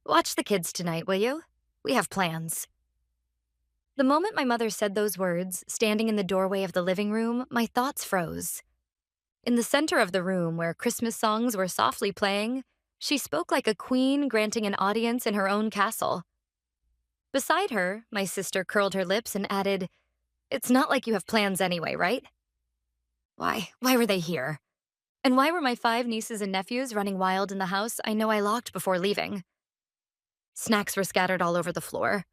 Watch the kids tonight, will you? We have plans. The moment my mother said those words, standing in the doorway of the living room, my thoughts froze. In the center of the room, where Christmas songs were softly playing, she spoke like a queen granting an audience in her own castle. Beside her, my sister curled her lips and added, "It's not like you have plans anyway, right?" Why were they here? And why were my 5 nieces and nephews running wild in the house I know I locked before leaving? Snacks were scattered all over the floor.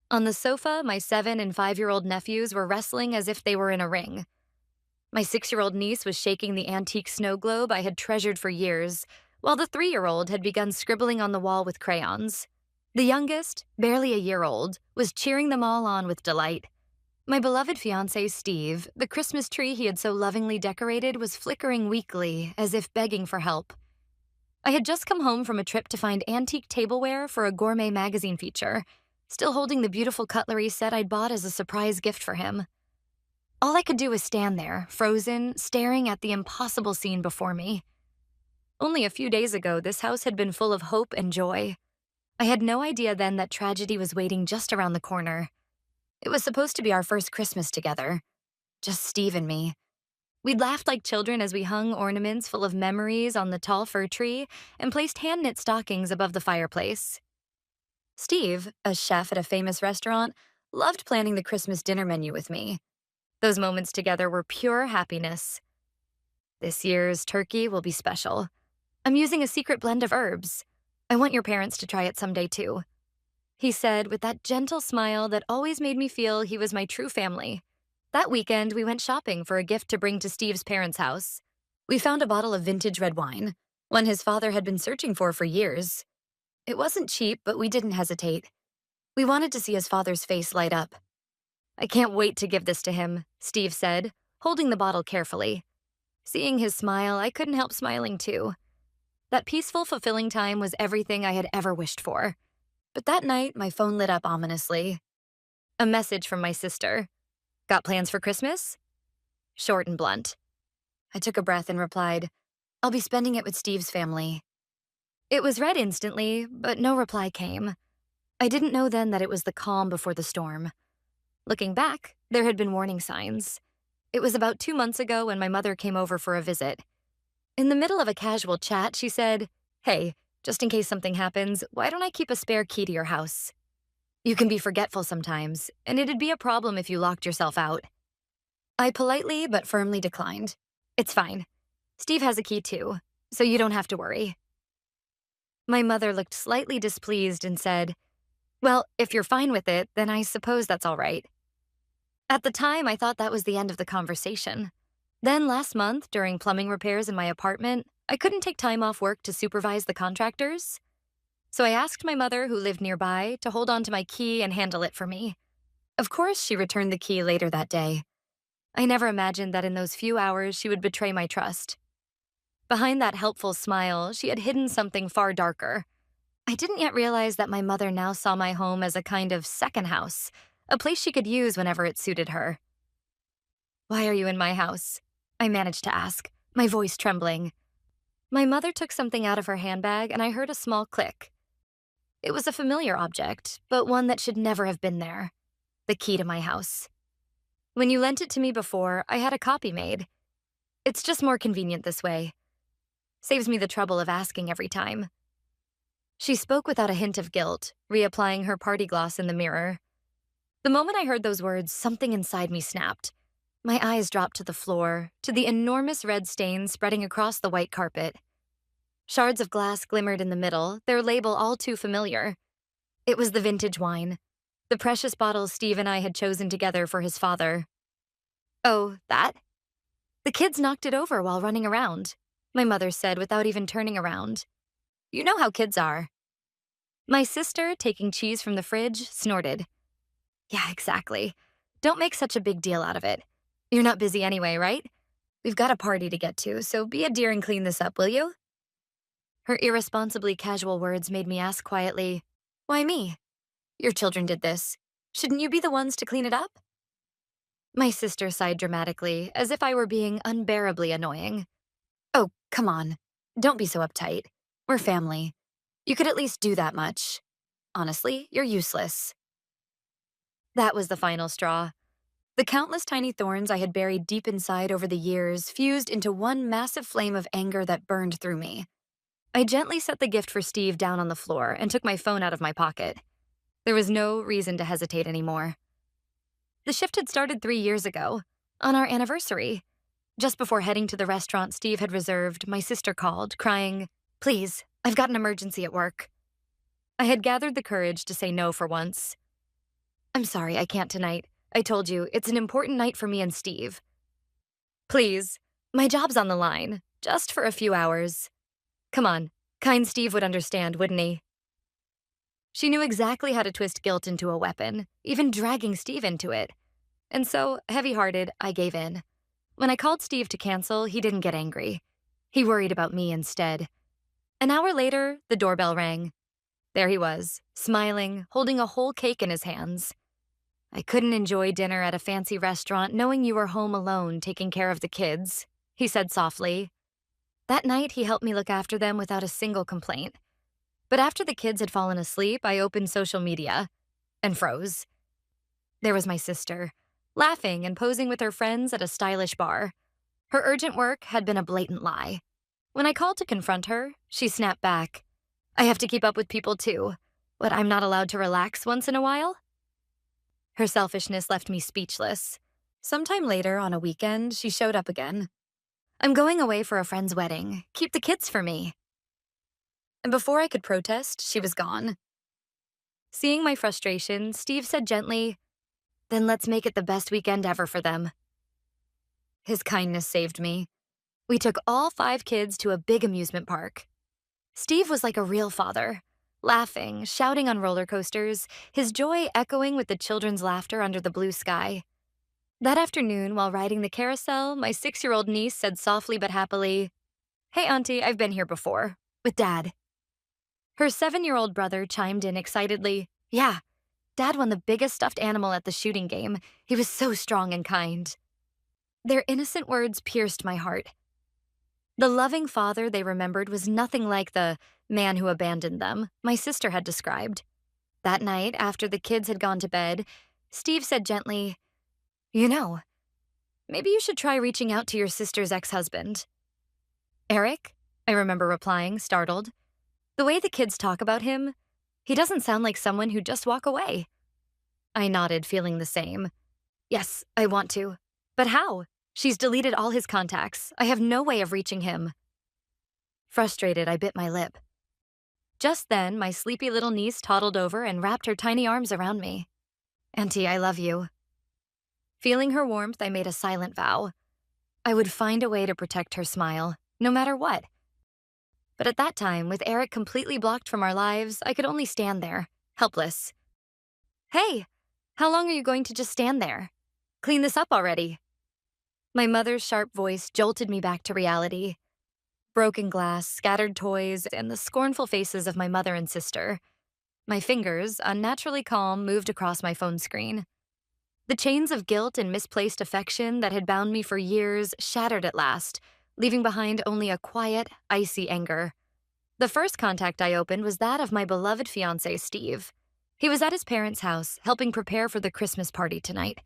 On the sofa, my 7 and 5-year-old nephews were wrestling as if they were in a ring. My 6-year-old niece was shaking the antique snow globe I had treasured for years, while the 3-year-old had begun scribbling on the wall with crayons. The youngest, barely a year old, was cheering them all on with delight. My beloved fiancé, Steve, the Christmas tree he had so lovingly decorated, was flickering weakly, as if begging for help. I had just come home from a trip to find antique tableware for a gourmet magazine feature, still holding the beautiful cutlery set I'd bought as a surprise gift for him. All I could do was stand there, frozen, staring at the impossible scene before me. Only a few days ago, this house had been full of hope and joy. I had no idea then that tragedy was waiting just around the corner. It was supposed to be our first Christmas together. Just Steve and me. We'd laughed like children as we hung ornaments full of memories on the tall fir tree and placed hand-knit stockings above the fireplace. Steve, a chef at a famous restaurant, loved planning the Christmas dinner menu with me. Those moments together were pure happiness. This year's turkey will be special. I'm using a secret blend of herbs. I want your parents to try it someday too, he said with that gentle smile that always made me feel he was my true family. That weekend, we went shopping for a gift to bring to Steve's parents' house. We found a bottle of vintage red wine, one his father had been searching for years. It wasn't cheap, but we didn't hesitate. We wanted to see his father's face light up. "I can't wait to give this to him," Steve said, holding the bottle carefully. Seeing his smile, I couldn't help smiling too. That peaceful, fulfilling time was everything I had ever wished for. But that night, my phone lit up ominously. A message from my sister. "Got plans for Christmas?" Short and blunt. I took a breath and replied, "I'll be spending it with Steve's family." It was read instantly, but no reply came. I didn't know then that it was the calm before the storm. Looking back, there had been warning signs. It was about 2 months ago when my mother came over for a visit. In the middle of a casual chat, she said, "Hey, just in case something happens, why don't I keep a spare key to your house? You can be forgetful sometimes, and it'd be a problem if you locked yourself out." I politely but firmly declined. "It's fine. Steve has a key too, so you don't have to worry." My mother looked slightly displeased and said, "Well, if you're fine with it, then I suppose that's all right." At the time, I thought that was the end of the conversation. Then last month, during plumbing repairs in my apartment, I couldn't take time off work to supervise the contractors. So I asked my mother, who lived nearby, to hold on to my key and handle it for me. Of course, she returned the key later that day. I never imagined that in those few hours she would betray my trust. Behind that helpful smile, she had hidden something far darker. I didn't yet realize that my mother now saw my home as a kind of second house, a place she could use whenever it suited her. "Why are you in my house?" I managed to ask, my voice trembling. My mother took something out of her handbag and I heard a small click. It was a familiar object, but one that should never have been there. The key to my house. "When you lent it to me before, I had a copy made. It's just more convenient this way. Saves me the trouble of asking every time." She spoke without a hint of guilt, reapplying her party gloss in the mirror. The moment I heard those words, something inside me snapped. My eyes dropped to the floor, to the enormous red stain spreading across the white carpet. Shards of glass glimmered in the middle, their label all too familiar. It was the vintage wine, the precious bottle Steve and I had chosen together for his father. "Oh, that?" "The kids knocked it over while running around," my mother said without even turning around. "You know how kids are." My sister, taking cheese from the fridge, snorted. "Yeah, exactly. Don't make such a big deal out of it. You're not busy anyway, right? We've got a party to get to, so be a dear and clean this up, will you?" Her irresponsibly casual words made me ask quietly, "Why me? Your children did this. Shouldn't you be the ones to clean it up?" My sister sighed dramatically, as if I were being unbearably annoying. "Oh, come on. Don't be so uptight. We're family. You could at least do that much. Honestly, you're useless. That was the final straw. The countless tiny thorns I had buried deep inside over the years fused into one massive flame of anger that burned through me. I gently set the gift for Steve down on the floor and took my phone out of my pocket. There was no reason to hesitate anymore. The shift had started 3 years ago, on our anniversary. Just before heading to the restaurant Steve had reserved, my sister called, crying, "Please, I've got an emergency at work." I had gathered the courage to say no for once. "I'm sorry, I can't tonight. I told you, it's an important night for me and Steve." "Please, my job's on the line, just for a few hours." "Come on, kind Steve would understand, wouldn't he?" She knew exactly how to twist guilt into a weapon, even dragging Steve into it. And so, heavy-hearted, I gave in. When I called Steve to cancel, he didn't get angry. He worried about me instead. An hour later, the doorbell rang. There he was, smiling, holding a whole cake in his hands. "I couldn't enjoy dinner at a fancy restaurant knowing you were home alone taking care of the kids," he said softly. That night, he helped me look after them without a single complaint. But after the kids had fallen asleep, I opened social media and froze. There was my sister, laughing and posing with her friends at a stylish bar. Her urgent work had been a blatant lie. When I called to confront her, she snapped back. "I have to keep up with people too. What, I'm not allowed to relax once in a while?" Her selfishness left me speechless. Sometime later, on a weekend, she showed up again. "I'm going away for a friend's wedding. Keep the kids for me." And before I could protest, she was gone. Seeing my frustration, Steve said gently, "Then let's make it the best weekend ever for them." His kindness saved me. We took all 5 kids to a big amusement park. Steve was like a real father, laughing, shouting on roller coasters, his joy echoing with the children's laughter under the blue sky. That afternoon, while riding the carousel, my 6-year-old niece said softly but happily, "Hey, Auntie, I've been here before, with Dad." Her 7-year-old brother chimed in excitedly, "Yeah, Dad won the biggest stuffed animal at the shooting game. He was so strong and kind." Their innocent words pierced my heart. The loving father they remembered was nothing like the man who abandoned them my sister had described. That night, after the kids had gone to bed, Steve said gently, "You know, maybe you should try reaching out to your sister's ex-husband." "Eric?" I remember replying, startled. The way the kids talk about him, he doesn't sound like someone who'd just walk away. I nodded, feeling the same. "Yes, I want to. But how? She's deleted all his contacts. I have no way of reaching him." Frustrated, I bit my lip. Just then, my sleepy little niece toddled over and wrapped her tiny arms around me. "Auntie, I love you." Feeling her warmth, I made a silent vow. I would find a way to protect her smile, no matter what. But at that time, with Eric completely blocked from our lives, I could only stand there, helpless. "Hey, how long are you going to just stand there? Clean this up already." My mother's sharp voice jolted me back to reality. Broken glass, scattered toys, and the scornful faces of my mother and sister. My fingers, unnaturally calm, moved across my phone screen. The chains of guilt and misplaced affection that had bound me for years shattered at last, leaving behind only a quiet, icy anger. The first contact I opened was that of my beloved fiancé, Steve. He was at his parents' house, helping prepare for the Christmas party tonight.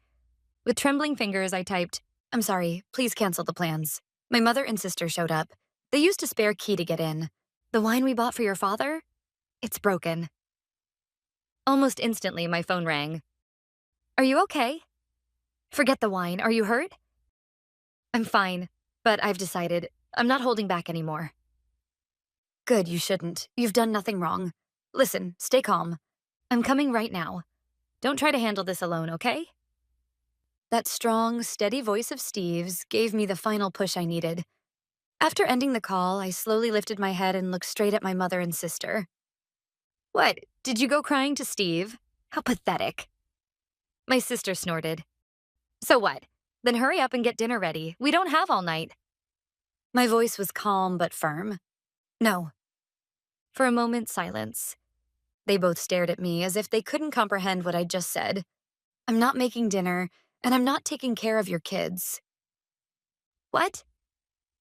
With trembling fingers, I typed, "I'm sorry, please cancel the plans. My mother and sister showed up. They used a spare key to get in. The wine we bought for your father? It's broken." Almost instantly, my phone rang. "Are you okay?" "Forget the wine. Are you hurt?" "I'm fine, but I've decided I'm not holding back anymore." "Good, you shouldn't. You've done nothing wrong. Listen, stay calm. I'm coming right now. Don't try to handle this alone, okay?" That strong, steady voice of Steve's gave me the final push I needed. After ending the call, I slowly lifted my head and looked straight at my mother and sister. "What, did you go crying to Steve? How pathetic." My sister snorted. "So what? Then hurry up and get dinner ready. We don't have all night." My voice was calm but firm. "No." For a moment, silence. They both stared at me as if they couldn't comprehend what I'd just said. "I'm not making dinner, and I'm not taking care of your kids." "What?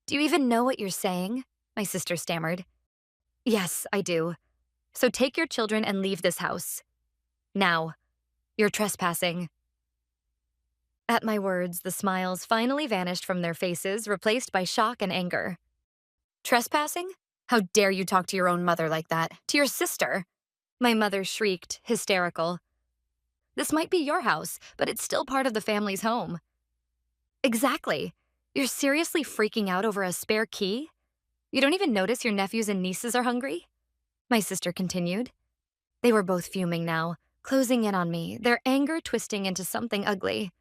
Do you even know what you're saying?" my sister stammered. "Yes, I do. So take your children and leave this house. Now. You're trespassing." At my words, the smiles finally vanished from their faces, replaced by shock and anger. "Trespassing? How dare you talk to your own mother like that? To your sister?" My mother shrieked, hysterical. "This might be your house, but it's still part of the family's home." "Exactly. You're seriously freaking out over a spare key? You don't even notice your nephews and nieces are hungry?" My sister continued. They were both fuming now, closing in on me, their anger twisting into something ugly.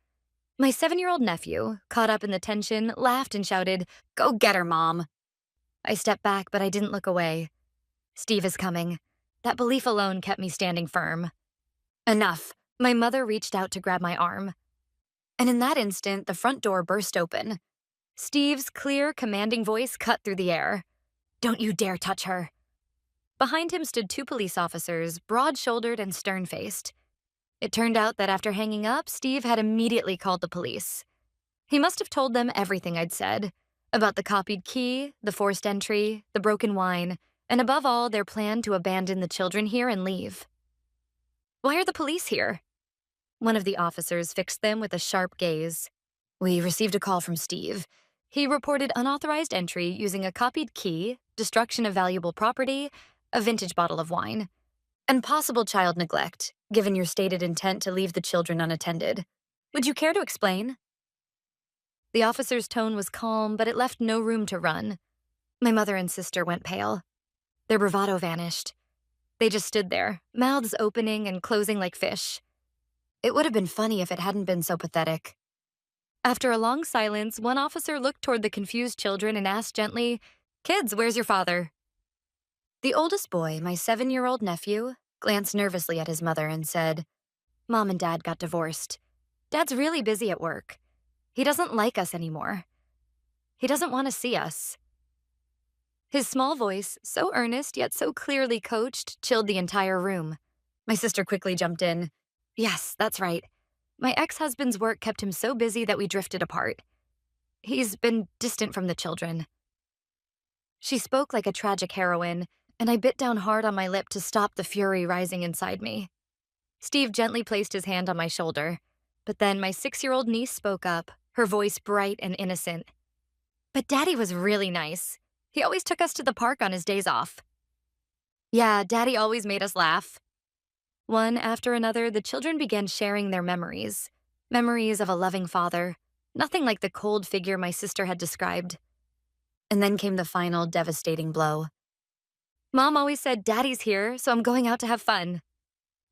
My 7-year-old nephew, caught up in the tension, laughed and shouted, "Go get her, Mom." I stepped back, but I didn't look away. Steve is coming. That belief alone kept me standing firm. "Enough." My mother reached out to grab my arm. And in that instant, the front door burst open. Steve's clear, commanding voice cut through the air. "Don't you dare touch her." Behind him stood 2 police officers, broad-shouldered and stern-faced. It turned out that after hanging up, Steve had immediately called the police. He must have told them everything I'd said, about the copied key, the forced entry, the broken wine, and above all, their plan to abandon the children here and leave. "Why are the police here?" One of the officers fixed them with a sharp gaze. "We received a call from Steve. He reported unauthorized entry using a copied key, destruction of valuable property, a vintage bottle of wine, and possible child neglect, given your stated intent to leave the children unattended. Would you care to explain?" The officer's tone was calm, but it left no room to run. My mother and sister went pale. Their bravado vanished. They just stood there, mouths opening and closing like fish. It would have been funny if it hadn't been so pathetic. After a long silence, one officer looked toward the confused children and asked gently, "Kids, where's your father?" The oldest boy, my 7-year-old nephew, glanced nervously at his mother and said, "Mom and Dad got divorced. Dad's really busy at work. He doesn't like us anymore. He doesn't want to see us." His small voice, so earnest yet so clearly coached, chilled the entire room. My sister quickly jumped in. "Yes, that's right. My ex-husband's work kept him so busy that we drifted apart. He's been distant from the children." She spoke like a tragic heroine, and I bit down hard on my lip to stop the fury rising inside me. Steve gently placed his hand on my shoulder, but then my 6-year-old niece spoke up, her voice bright and innocent. "But Daddy was really nice. He always took us to the park on his days off." "Yeah, Daddy always made us laugh." One after another, the children began sharing their memories. Memories of a loving father, nothing like the cold figure my sister had described. And then came the final devastating blow. "Mom always said, 'Daddy's here, so I'm going out to have fun.'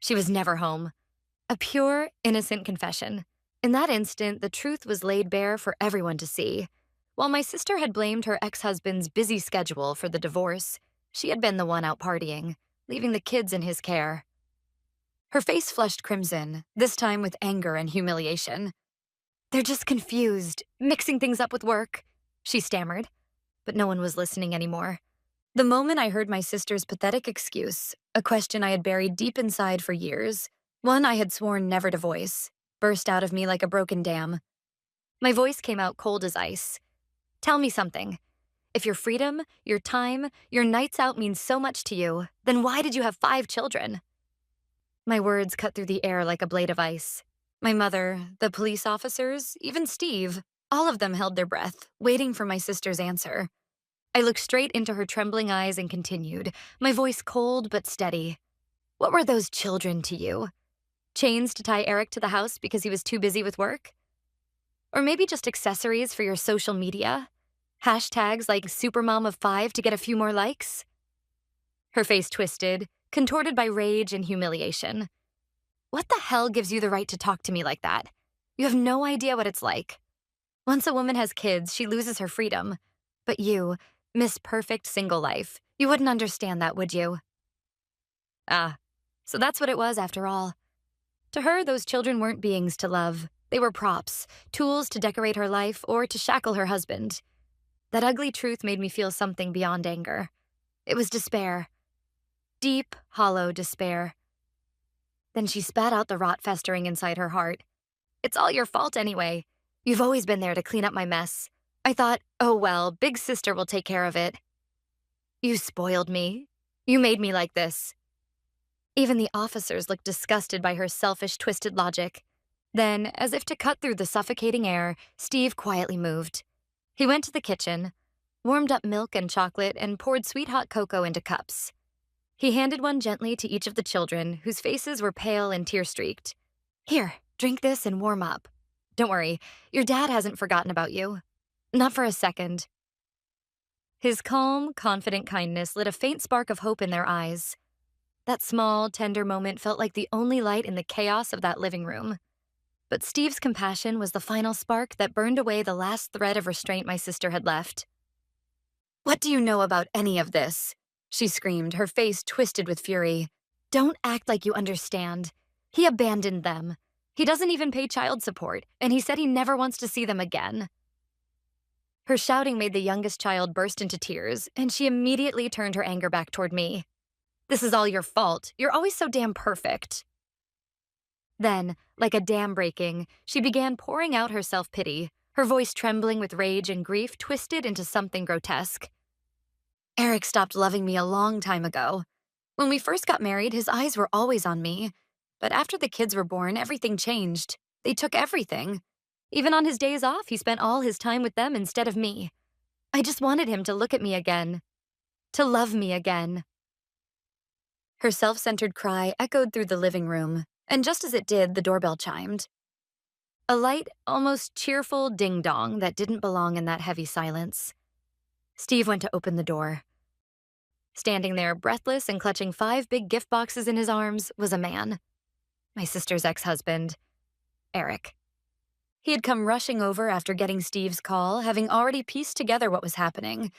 She was never home." A pure, innocent confession. In that instant, the truth was laid bare for everyone to see. While my sister had blamed her ex-husband's busy schedule for the divorce, she had been the one out partying, leaving the kids in his care. Her face flushed crimson, this time with anger and humiliation. "They're just confused, mixing things up with work," she stammered. But no one was listening anymore. The moment I heard my sister's pathetic excuse, a question I had buried deep inside for years, one I had sworn never to voice, burst out of me like a broken dam. My voice came out cold as ice. "Tell me something. If your freedom, your time, your nights out means so much to you, then why did you have 5 children?" My words cut through the air like a blade of ice. My mother, the police officers, even Steve, all of them held their breath, waiting for my sister's answer. I looked straight into her trembling eyes and continued, my voice cold but steady. "What were those children to you? Chains to tie Eric to the house because he was too busy with work? Or maybe just accessories for your social media? Hashtags like supermom of 5 to get a few more likes?" Her face twisted, contorted by rage and humiliation. "What the hell gives you the right to talk to me like that? You have no idea what it's like. Once a woman has kids, she loses her freedom. But you, Miss Perfect Single Life, you wouldn't understand that, would you?" Ah, so that's what it was after all. To her, those children weren't beings to love. They were props, tools to decorate her life or to shackle her husband. That ugly truth made me feel something beyond anger. It was despair. Deep, hollow despair. Then she spat out the rot festering inside her heart. "It's all your fault anyway. You've always been there to clean up my mess. I thought, oh well, big sister will take care of it. You spoiled me. You made me like this. Even the officers looked disgusted by her selfish, twisted logic. Then, as if to cut through the suffocating air, Steve quietly moved. He went to the kitchen, warmed up milk and chocolate, and poured sweet hot cocoa into cups. He handed one gently to each of the children, whose faces were pale and tear-streaked. "Here, drink this and warm up. Don't worry, your dad hasn't forgotten about you. Not for a second." His calm, confident kindness lit a faint spark of hope in their eyes. That small, tender moment felt like the only light in the chaos of that living room. But Steve's compassion was the final spark that burned away the last thread of restraint my sister had left. "What do you know about any of this?" she screamed, her face twisted with fury. "Don't act like you understand. He abandoned them. He doesn't even pay child support, and he said he never wants to see them again." Her shouting made the youngest child burst into tears, and she immediately turned her anger back toward me. "This is all your fault. You're always so damn perfect." Then, like a dam breaking, she began pouring out her self-pity, her voice trembling with rage and grief twisted into something grotesque. "Eric stopped loving me a long time ago. When we first got married, his eyes were always on me. But after the kids were born, everything changed. They took everything. Even on his days off, he spent all his time with them instead of me. I just wanted him to look at me again. To love me again." Her self-centered cry echoed through the living room, and just as it did, the doorbell chimed. A light, almost cheerful ding-dong that didn't belong in that heavy silence. Steve went to open the door. Standing there, breathless and clutching 5 big gift boxes in his arms, was a man. My sister's ex-husband, Eric. He had come rushing over after getting Steve's call, having already pieced together what was happening.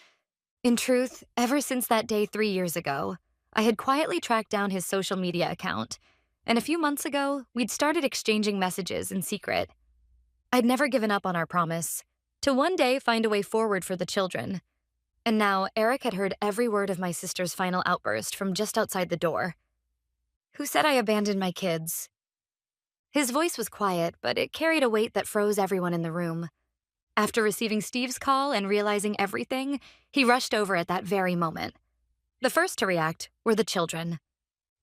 In truth, ever since that day 3 years ago, I had quietly tracked down his social media account, and a few months ago, we'd started exchanging messages in secret. I'd never given up on our promise, to one day find a way forward for the children. And now, Eric had heard every word of my sister's final outburst from just outside the door. "Who said I abandoned my kids?" His voice was quiet, but it carried a weight that froze everyone in the room. After receiving Steve's call and realizing everything, he rushed over at that very moment. The first to react were the children.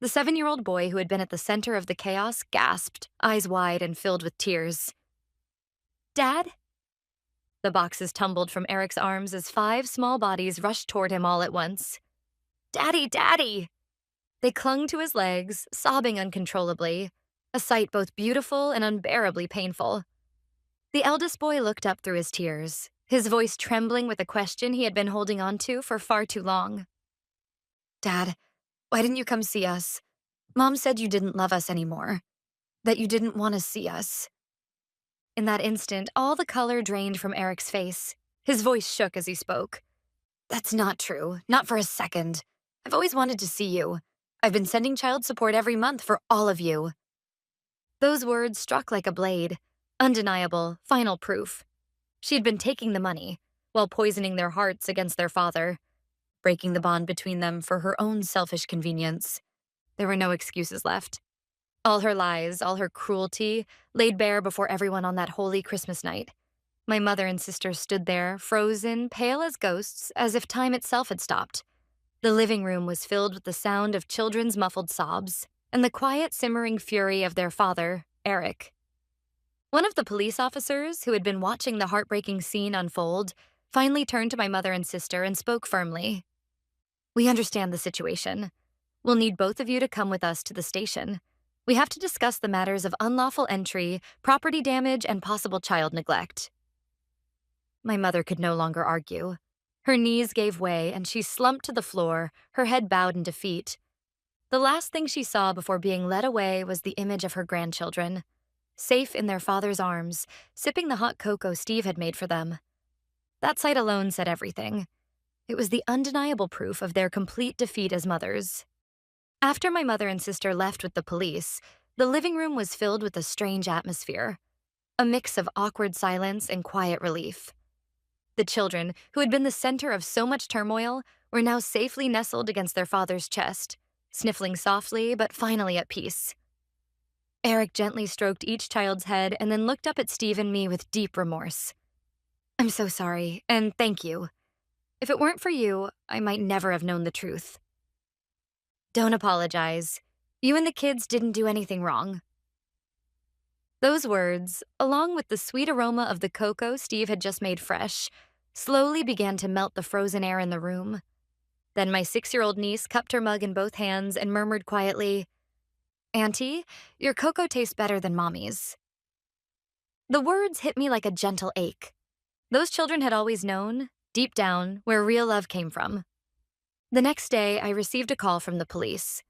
The 7-year-old boy who had been at the center of the chaos gasped, eyes wide and filled with tears. "Dad?" The boxes tumbled from Eric's arms as 5 small bodies rushed toward him all at once. "Daddy, Daddy!" They clung to his legs, sobbing uncontrollably, a sight both beautiful and unbearably painful. The eldest boy looked up through his tears, his voice trembling with a question he had been holding on to for far too long. "Dad, why didn't you come see us? Mom said you didn't love us anymore, that you didn't want to see us." In that instant, all the color drained from Eric's face. His voice shook as he spoke. "That's not true, not for a second. I've always wanted to see you. I've been sending child support every month for all of you." Those words struck like a blade. Undeniable, final proof. She had been taking the money, while poisoning their hearts against their father, breaking the bond between them for her own selfish convenience. There were no excuses left. All her lies, all her cruelty, laid bare before everyone on that holy Christmas night. My mother and sister stood there, frozen, pale as ghosts, as if time itself had stopped. The living room was filled with the sound of children's muffled sobs, and the quiet, simmering fury of their father, Eric. One of the police officers, who had been watching the heartbreaking scene unfold, finally turned to my mother and sister and spoke firmly. "We understand the situation. We'll need both of you to come with us to the station. We have to discuss the matters of unlawful entry, property damage, and possible child neglect." My mother could no longer argue. Her knees gave way, and she slumped to the floor, her head bowed in defeat. The last thing she saw before being led away was the image of her grandchildren, safe in their father's arms, sipping the hot cocoa Steve had made for them. That sight alone said everything. It was the undeniable proof of their complete defeat as mothers. After my mother and sister left with the police, the living room was filled with a strange atmosphere, a mix of awkward silence and quiet relief. The children, who had been the center of so much turmoil, were now safely nestled against their father's chest, sniffling softly but finally at peace. Eric gently stroked each child's head and then looked up at Steve and me with deep remorse. "I'm so sorry, and thank you. If it weren't for you, I might never have known the truth." "Don't apologize. You and the kids didn't do anything wrong. Those words, along with the sweet aroma of the cocoa Steve had just made fresh, slowly began to melt the frozen air in the room. Then my 6-year-old niece cupped her mug in both hands and murmured quietly, "Auntie, your cocoa tastes better than Mommy's." The words hit me like a gentle ache. Those children had always known, deep down, where real love came from. The next day, I received a call from the police.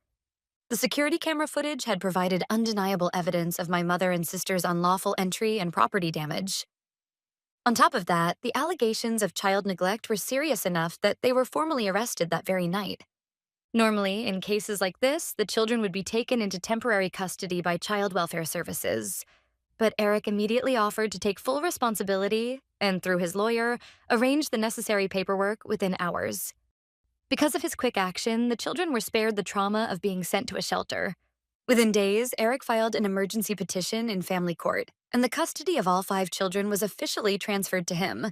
The security camera footage had provided undeniable evidence of my mother and sister's unlawful entry and property damage. On top of that, the allegations of child neglect were serious enough that they were formally arrested that very night. Normally, in cases like this, the children would be taken into temporary custody by child welfare services. But Eric immediately offered to take full responsibility and, through his lawyer, arranged the necessary paperwork within hours. Because of his quick action, the children were spared the trauma of being sent to a shelter. Within days, Eric filed an emergency petition in family court, and the custody of all 5 children was officially transferred to him.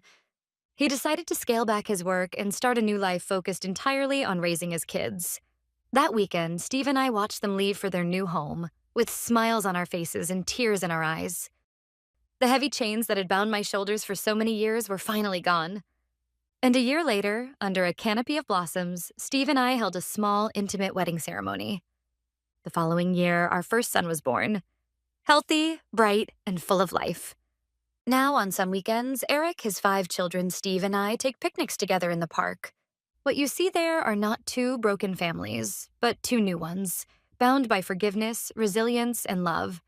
He decided to scale back his work and start a new life focused entirely on raising his kids. That weekend, Steve and I watched them leave for their new home, with smiles on our faces and tears in our eyes. The heavy chains that had bound my shoulders for so many years were finally gone. And a year later, under a canopy of blossoms, Steve and I held a small, intimate wedding ceremony. The following year, our first son was born. Healthy, bright, and full of life. Now, on some weekends, Eric, his 5 children, Steve, and I take picnics together in the park. What you see there are not 2 broken families, but 2 new ones, bound by forgiveness, resilience, and love.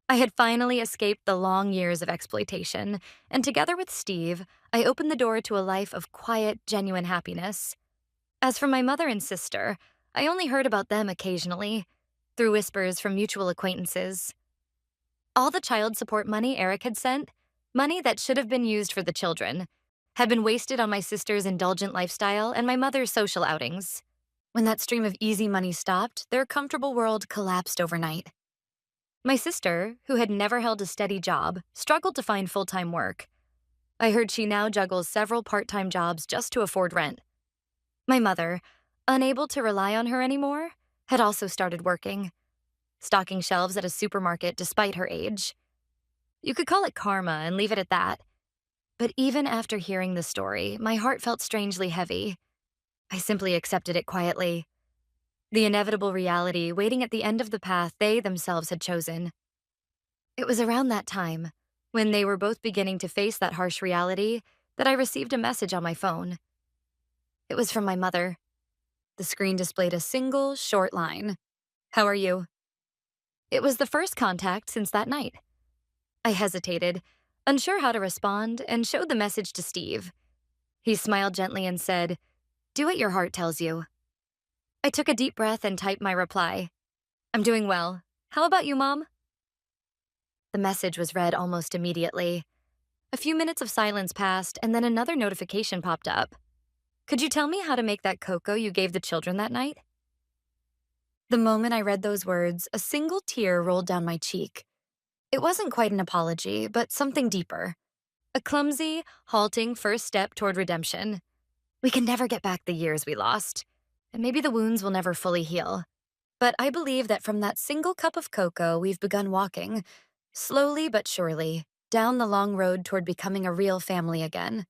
I had finally escaped the long years of exploitation, and together with Steve, I opened the door to a life of quiet, genuine happiness. As for my mother and sister, I only heard about them occasionally, through whispers from mutual acquaintances. All the child support money Eric had sent, money that should have been used for the children, had been wasted on my sister's indulgent lifestyle and my mother's social outings. When that stream of easy money stopped, their comfortable world collapsed overnight. My sister, who had never held a steady job, struggled to find full-time work. I heard she now juggles several part-time jobs just to afford rent. My mother, unable to rely on her anymore, had also started working, stocking shelves at a supermarket despite her age. You could call it karma and leave it at that. But even after hearing the story, my heart felt strangely heavy. I simply accepted it quietly. The inevitable reality waiting at the end of the path they themselves had chosen. It was around that time, when they were both beginning to face that harsh reality, that I received a message on my phone. It was from my mother. The screen displayed a single, short line. "How are you?" It was the first contact since that night. I hesitated, unsure how to respond, and showed the message to Steve. He smiled gently and said, "Do what your heart tells you." I took a deep breath and typed my reply. "I'm doing well. How about you, Mom?" The message was read almost immediately. A few minutes of silence passed, and then another notification popped up. "Could you tell me how to make that cocoa you gave the children that night?" The moment I read those words, a single tear rolled down my cheek. It wasn't quite an apology, but something deeper. A clumsy, halting first step toward redemption. We can never get back the years we lost, and maybe the wounds will never fully heal. But I believe that from that single cup of cocoa, we've begun walking, slowly but surely, down the long road toward becoming a real family again.